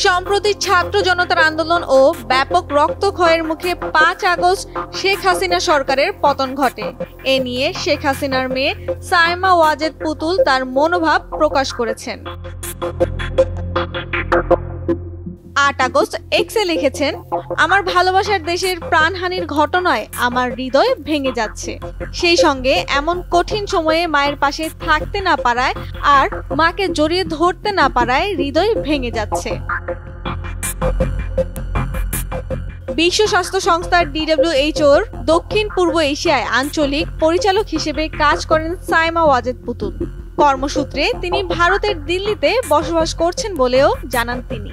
সম্প্রতি ছাত্র জনতার আন্দোলন ও ব্যাপক রক্তক্ষয়ের মুখে ৫ আগস্ট শেখ হাসিনা সরকারের পতন ঘটে। এ নিয়ে শেখ হাসিনার মেয়ে সাইমা ওয়াজেদ পুতুল তার মনোভাব প্রকাশ করেছেন। ৮ আগস্ট এক্সে লিখেছেন, আমার ভালোবাসার দেশের প্রাণহানির ঘটনায় আমার হৃদয় ভেঙে যাচ্ছে। সেই সঙ্গে এমন কঠিন সময়ে মায়ের পাশে থাকতে না পারায় আর মাকে জড়িয়ে ধরতে না পারায় হৃদয় ভেঙে যাচ্ছে। বিশ্ব স্বাস্থ্য সংস্থার DWHOর দক্ষিণ পূর্ব এশিয়ায় আঞ্চলিক পরিচালক হিসেবে কাজ করেন সাইমা ওয়াজেদ পুতুল। কর্মসূত্রে তিনি ভারতের দিল্লিতে বসবাস করছেন বলেও জানান তিনি।